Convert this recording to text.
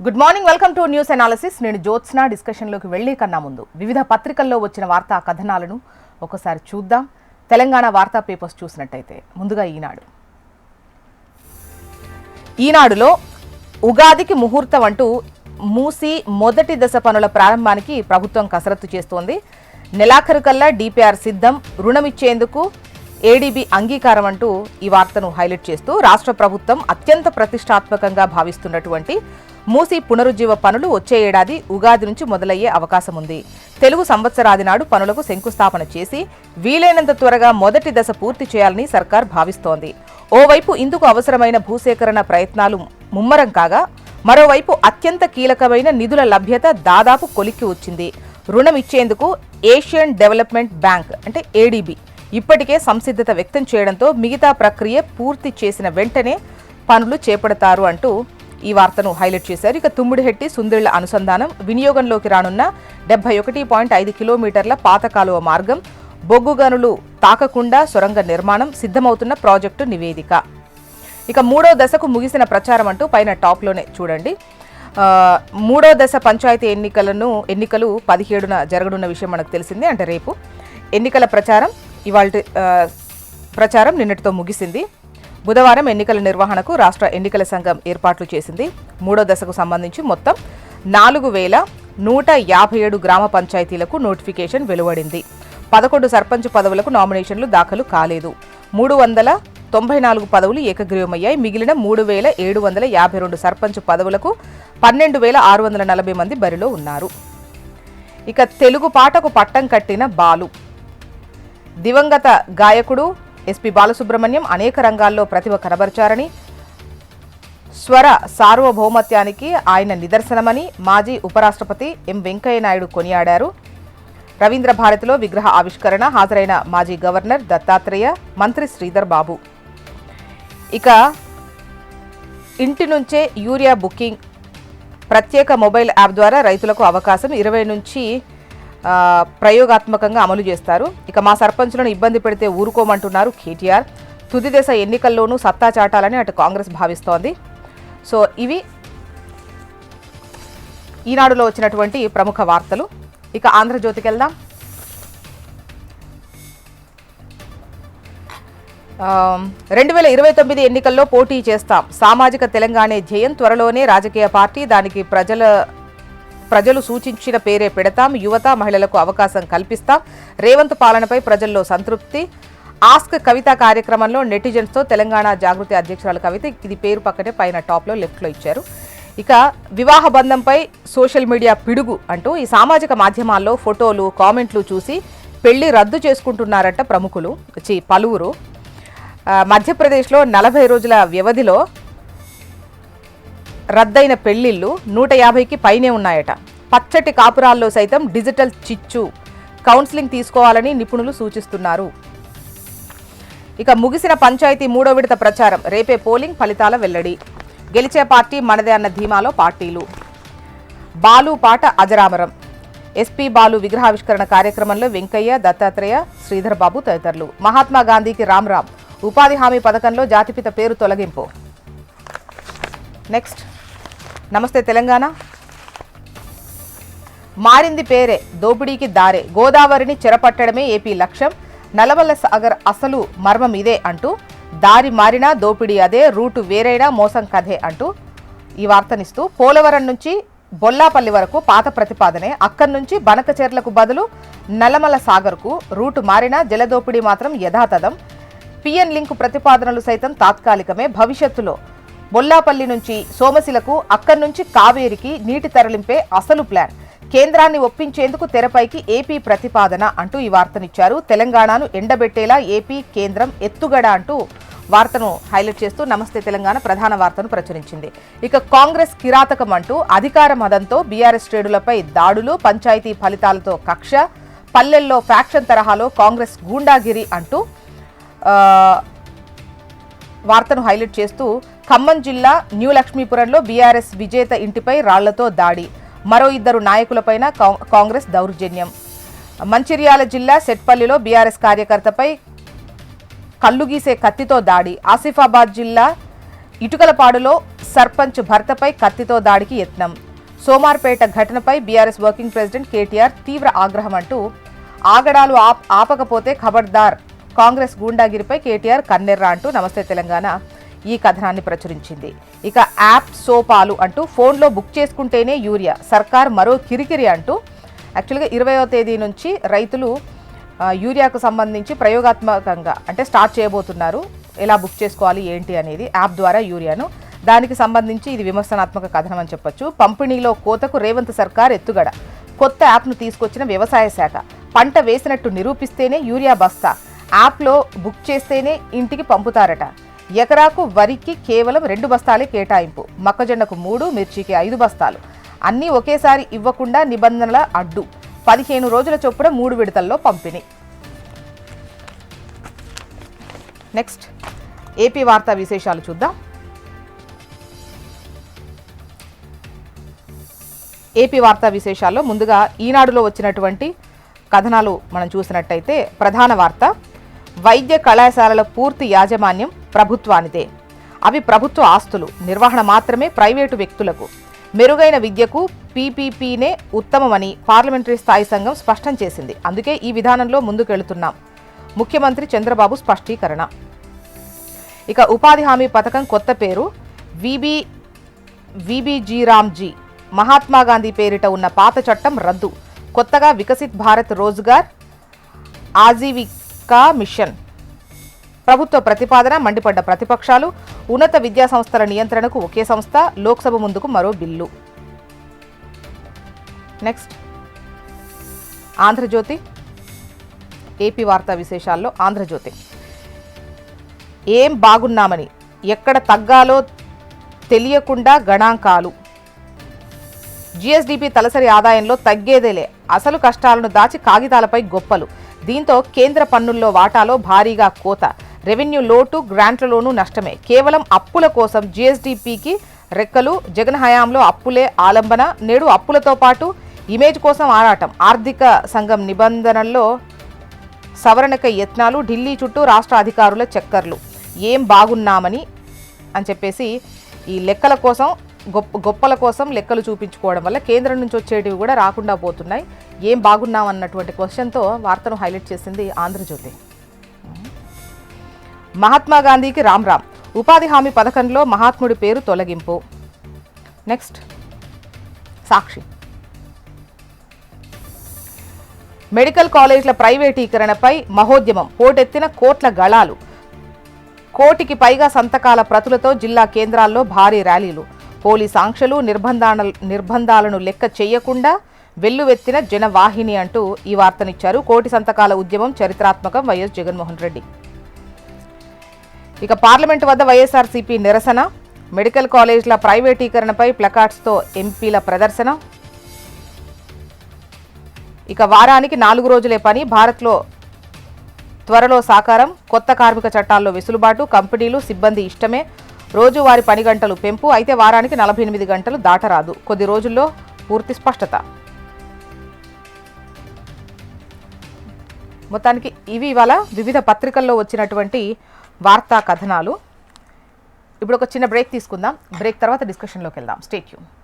Good morning, welcome to news analysis. నేను జ్యోత్స్న. డిస్కషన్లోకి వెళ్లే కన్నా ముందు వివిధ పత్రికల్లో వచ్చిన వార్తా కథనాలను ఒకసారి చూద్దాం. తెలంగాణ వార్తా పేపర్స్ చూసినట్టయితే ముందుగా ఈనాడులో ఉగాదికి ముహూర్తం అంటూ మూసి మొదటి దశ పనుల ప్రారంభానికి ప్రభుత్వం కసరత్తు చేస్తోంది. నెలాఖరు కల్లా డిపిఆర్ సిద్ధం, రుణమిచ్చేందుకు ఏడీబీ అంగీకారం అంటూ ఈ వార్తను హైలైట్ చేస్తూ రాష్ట్ర ప్రభుత్వం అత్యంత ప్రతిష్టాత్మకంగా భావిస్తున్నటువంటి మూసి పునరుజ్జీవ పనులు వచ్చే ఏడాది ఉగాది నుంచి మొదలయ్యే అవకాశం ఉంది. తెలుగు సంవత్సరాది నాడు పనులకు శంకుస్థాపన చేసి వీలైనంత త్వరగా మొదటి దశ పూర్తి చేయాలని సర్కార్ భావిస్తోంది. ఓవైపు ఇందుకు అవసరమైన భూసేకరణ ప్రయత్నాలు ముమ్మరం కాగా, మరోవైపు అత్యంత కీలకమైన నిధుల లభ్యత దాదాపు కొలిక్కి వచ్చింది. రుణం ఇచ్చేందుకు ఏషియన్ డెవలప్మెంట్ బ్యాంక్ అంటే ఏడీబీ ఇప్పటికే సంసిద్ధత వ్యక్తం చేయడంతో మిగతా ప్రక్రియ పూర్తి చేసిన వెంటనే పనులు చేపడతారు అంటూ ఈ వార్తను హైలైట్ చేశారు. ఇక తుమ్మిడిహెట్టి సుందిళ్ల అనుసంధానం, వినియోగంలోకి రానున్న 71.5 కిలోమీటర్ల పాత కాలువ మార్గం, బొగ్గు గనులు తాకకుండా సొరంగ నిర్మాణం, సిద్ధమవుతున్న ప్రాజెక్టు నివేదిక. ఇక మూడో దశకు ముగిసిన ప్రచారం అంటూ పైన టాప్లోనే చూడండి. మూడో దశ పంచాయతీ ఎన్నికలు 17న జరగనున్న విషయం మనకు తెలిసిందే. అంటే రేపు ఎన్నికల ప్రచారం, ఇవాళ ప్రచారం నిన్నటితో ముగిసింది. బుధవారం ఎన్నికల నిర్వహణకు రాష్ట్ర ఎన్నికల సంఘం ఏర్పాట్లు చేసింది. మూడో దశకు సంబంధించి మొత్తం 4157 గ్రామ పంచాయతీలకు నోటిఫికేషన్ వెలువడింది. 11 సర్పంచ్ పదవులకు నామినేషన్లు దాఖలు కాలేదు. 394 పదవులు ఏకగ్రీవమయ్యాయి. మిగిలిన 3752 సర్పంచ్ పదవులకు 12640 మంది బరిలో ఉన్నారు. ఇక తెలుగు పాటకు పట్టం కట్టిన బాలు, దివంగత గాయకుడు ఎస్పీ బాలసుబ్రహ్మణ్యం అనేక రంగాల్లో ప్రతిభ కనబరిచారని, స్వర సార్వభౌమత్యానికి ఆయన నిదర్శనమని మాజీ ఉపరాష్ట్రపతి ఎం వెంకయ్యనాయుడు కొనియాడారు. రవీంద్ర భారతిలో విగ్రహ ఆవిష్కరణ హాజరైన మాజీ గవర్నర్ దత్తాత్రేయ, మంత్రి శ్రీధర్ బాబు. ఇక ఇంటి నుంచే యూరియా బుకింగ్, ప్రత్యేక మొబైల్ యాప్ ద్వారా రైతులకు అవకాశం 20 నుంచి ప్రయోగాత్మకంగా అమలు చేస్తారు. ఇక మా సర్పంచులను ఇబ్బంది పెడితే ఊరుకోమంటున్నారు కేటీఆర్. తుది దశ ఎన్నికల్లోనూ సత్తా చాటాలని అటు కాంగ్రెస్ భావిస్తోంది. సో ఇవి ఈనాడులో వచ్చినటువంటి ప్రముఖ వార్తలు. ఇక ఆంధ్రజ్యోతికి వెళ్దాం. 2029 ఎన్నికల్లో పోటీ చేస్తాం, సామాజిక తెలంగాణే ధ్యేయం, త్వరలోనే రాజకీయ పార్టీ, దానికి ప్రజలు సూచించిన పేరే పెడతాం, యువత మహిళలకు అవకాశం కల్పిస్తాం, రేవంత్ పాలనపై ప్రజల్లో సంతృప్తి. ఆస్క్ కవిత కార్యక్రమంలో నెటిజన్స్తో తెలంగాణ జాగృతి అధ్యక్షురాలు కవిత. ఇది పేరు పక్కనే పైన టాప్లో లెఫ్ట్లో ఇచ్చారు. ఇక వివాహ బంధంపై సోషల్ మీడియా పిడుగు అంటూ ఈ సామాజిక మాధ్యమాల్లో ఫోటోలు, కామెంట్లు చూసి పెళ్లి రద్దు చేసుకుంటున్నారట పలువురు. మధ్యప్రదేశ్లో 40 రోజుల వ్యవధిలో రద్దయిన పెళ్లిళ్లు 150కి పైనే ఉన్నాయట. పచ్చటి కాపురాల్లో సైతం డిజిటల్ చిచ్చు, కౌన్సిలింగ్ తీసుకోవాలని నిపుణులు సూచిస్తున్నారు. ఇక ముగిసిన పంచాయతీ మూడో విడత ప్రచారం, రేపే పోలింగ్ ఫలితాల వెల్లడి. గెలిచే పార్టీ మనదే అన్న ధీమాలో పార్టీలు. బాలు పాట అజరామరం, ఎస్పీ బాలు విగ్రహావిష్కరణ కార్యక్రమంలో వెంకయ్య, దత్తాత్రేయ, శ్రీధర్ బాబు తదితరులు. మహాత్మా గాంధీకి రామ్ రామ్, ఉపాధి హామీ పథకంలో జాతిపిత పేరు తొలగింపు. నెక్స్ట్ నమస్తే తెలంగాణ, మారింది పేరే, దోపిడీకి దారే, గోదావరిని చెరపట్టడమే ఏపీ లక్ష్యం, నల్లమల్ల సాగర్ అసలు మర్మం ఇదే అంటూ, దారి మారినా దోపిడీ అదే, రూటు వేరైనా మోసం కథే అంటూ ఈ వార్తనిస్తూ, పోలవరం నుంచి బొల్లాపల్లి వరకు పాత ప్రతిపాదనే, అక్కడి నుంచి బనకచెర్లకు బదులు నల్లమల్ల సాగర్కు రూటు మారినా జలదోపిడీ మాత్రం యథాతథం, పిఎన్ లింక్ ప్రతిపాదనలు సైతం తాత్కాలికమే, భవిష్యత్తులో బొల్లాపల్లి నుంచి సోమశిలకు, అక్కడి నుంచి కావేరికి నీటి తరలింపే అసలు ప్లాన్, కేంద్రాన్ని ఒప్పించేందుకు తెరపైకి ఏపీ ప్రతిపాదన అంటూ ఈ వార్తనిచ్చారు. తెలంగాణను ఎండబెట్టేలా ఏపీ కేంద్రం ఎత్తుగడ అంటూ వార్తను హైలైట్ చేస్తూ నమస్తే తెలంగాణ ప్రధాన వార్తను ప్రచురించింది. ఇక కాంగ్రెస్ కిరాతకం అంటూ అధికార మదంతో బీఆర్ఎస్ శ్రేణులపై దాడులు, పంచాయతీ ఫలితాలతో కక్ష, పల్లెల్లో ఫ్యాక్షన్ తరహాలో కాంగ్రెస్ గూండాగిరి అంటూ వార్తను హైలైట్ చేస్తూ, ఖమ్మం జిల్లా న్యూ లక్ష్మీపురంలో బీఆర్ఎస్ విజేత ఇంటిపై రాళ్లతో దాడి, మరో 2 నాయకులపైన కాంగ్రెస్ దౌర్జన్యం. మంచిర్యాల జిల్లా సెట్పల్లిలో బీఆర్ఎస్ కార్యకర్తపై కల్లుగీసే కత్తితో దాడి. ఆసిఫాబాద్ జిల్లా ఇటుకలపాడులో సర్పంచ్ భర్తపై కత్తితో దాడికి యత్నం. సోమార్పేట ఘటనపై బీఆర్ఎస్ వర్కింగ్ ప్రెసిడెంట్ కేటీఆర్ తీవ్ర ఆగ్రహం అంటూ ఆగడాలు ఆపకపోతే ఖబర్దార్, కాంగ్రెస్ గూండాగిరిపై కేటీఆర్ కన్నెర్రా అంటూ నమస్తే తెలంగాణ ఈ కథనాన్ని ప్రచురించింది. ఇక యాప్ సోపాలు అంటూ ఫోన్లో బుక్ చేసుకుంటేనే యూరియా, సర్కార్ మరో కిరికిరి అంటూ యాక్చువల్గా 20వ తేదీ నుంచి రైతులు యూరియాకు సంబంధించి ప్రయోగాత్మకంగా అంటే స్టార్ట్ చేయబోతున్నారు. ఎలా బుక్ చేసుకోవాలి ఏంటి అనేది యాప్ ద్వారా యూరియాను. దానికి సంబంధించి ఇది విమర్శనాత్మక కథనం అని చెప్పొచ్చు. పంపిణీలో కోతకు రేవంత్ సర్కార్ ఎత్తుగడ. కొత్త యాప్ను తీసుకొచ్చిన వ్యవసాయ శాఖ. పంట వేసినట్టు నిరూపిస్తేనే యూరియా బస్తా, యాప్లో బుక్ చేస్తేనే ఇంటికి పంపుతారట. ఎకరాకు వరికి కేవలం 2 బస్తాలే కేటాయింపు. మొక్కజొన్నకు 3, మిర్చికి 5 బస్తాలు. అన్నీ ఒకేసారి ఇవ్వకుండా నిబంధనల అడ్డు. 15 రోజుల చొప్పున 3 విడతల్లో పంపిణీ. నెక్స్ట్ ఏపీ వార్తా విశేషాలు చూద్దాం. ఏపీ వార్తా విశేషాల్లో ముందుగా ఈనాడులో వచ్చినటువంటి కథనాలు మనం చూసినట్టయితే ప్రధాన వార్త, వైద్య కళాశాలల పూర్తి యాజమాన్యం ప్రభుత్వానిదే. అవి ప్రభుత్వ ఆస్తులు, నిర్వహణ మాత్రమే ప్రైవేటు వ్యక్తులకు. మెరుగైన విద్యకు పీపీపీనే ఉత్తమమని పార్లమెంటరీ స్థాయి సంఘం స్పష్టం చేసింది. అందుకే ఈ విధానంలో ముందుకెళ్తున్నాం. ముఖ్యమంత్రి చంద్రబాబు స్పష్టీకరణ. ఇక ఉపాధి హామీ పథకం కొత్త పేరు విబిజీరామ్జీ. మహాత్మాగాంధీ పేరిట ఉన్న పాత చట్టం రద్దు. కొత్తగా వికసిత్ భారత్ రోజ్గార్ ఆజీవికా మిషన్. ప్రభుత్వ ప్రతిపాదన మండిపడ్డ ప్రతిపక్షాలు. ఉన్నత విద్యా సంస్థల నియంత్రణకు ఒకే సంస్థ. లోక్సభ ముందుకు మరో బిల్లు. నెక్స్ట్ ఆంధ్రజ్యోతి. ఏపీ వార్తా విశేషాల్లో ఆంధ్రజ్యోతి, ఏం బాగున్నామని ఎక్కడ తగ్గాలో తెలియకుండా గణాంకాలు. జీఎస్డీపీ తలసరి ఆదాయంలో తగ్గేదేలే, అసలు కష్టాలను దాచి కాగితాలపై గొప్పలు. దీంతో కేంద్ర పన్నుల్లో వాటాలో భారీగా కోత. రెవెన్యూ లోటు, గ్రాంట్లలోనూ నష్టమే. కేవలం అప్పుల కోసం జీఎస్డీపీకి రెక్కలు. జగన్ హయాంలో అప్పులే ఆలంబన. నేడు అప్పులతో పాటు ఇమేజ్ కోసం ఆరాటం. ఆర్థిక సంఘం నిబంధనల్లో సవరణకై యత్నాలు. ఢిల్లీ చుట్టూ రాష్ట్ర అధికారుల చక్కర్లు. ఏం బాగున్నామని అని చెప్పేసి ఈ లెక్కల కోసం గొప్పల కోసం లెక్కలు చూపించుకోవడం వల్ల కేంద్రం నుంచి వచ్చేటివి కూడా రాకుండా పోతున్నాయి. ఏం బాగున్నామన్నటువంటి క్వశ్చన్తో వార్తను హైలైట్ చేసింది ఆంధ్రజ్యోతి. మహాత్మా గాంధీకి రామ్ రామ్. ఉపాధి హామీ పథకంలో మహాత్ముడి పేరు తొలగింపు. నెక్స్ట్ సాక్షి. మెడికల్ కాలేజీల ప్రైవేటీకరణపై మహోద్యమం. పోటెత్తిన కోట్ల గళాలు. కోటికి పైగా సంతకాల ప్రతులతో జిల్లా కేంద్రాల్లో భారీ ర్యాలీలు. పోలీస్ ఆంక్షలు, నిర్బంధాలను లెక్క చేయకుండా వెల్లువెత్తిన జనవాహిని అంటూ ఈ వార్తనిచ్చారు. కోటి సంతకాల ఉద్యమం చరిత్రాత్మకం. వైఎస్ జగన్మోహన్ రెడ్డి. ఇక పార్లమెంటు వద్ద వైఎస్ఆర్సీపీ నిరసన. మెడికల్ కాలేజీల ప్రైవేటీకరణపై ప్లకార్డ్స్తో ఎంపీల ప్రదర్శన. ఇక వారానికి 4 రోజులే పని. భారత్లో త్వరలో సాకారం. కొత్త కార్మిక చట్టాల్లో వెసులుబాటు. కంపెనీలు, సిబ్బంది ఇష్టమే. రోజువారీ పని గంటలు పెంపు. అయితే వారానికి 48 గంటలు దాటరాదు. కొద్ది రోజుల్లో పూర్తి స్పష్టత. మొత్తానికి ఇవి ఇవాళ వివిధ పత్రికల్లో వచ్చినటువంటి వార్తా కథనాలు. ఇప్పుడు ఒక చిన్న బ్రేక్ తీసుకుందాం. బ్రేక్ తర్వాత డిస్కషన్లోకి వెళ్దాం. Stay tune.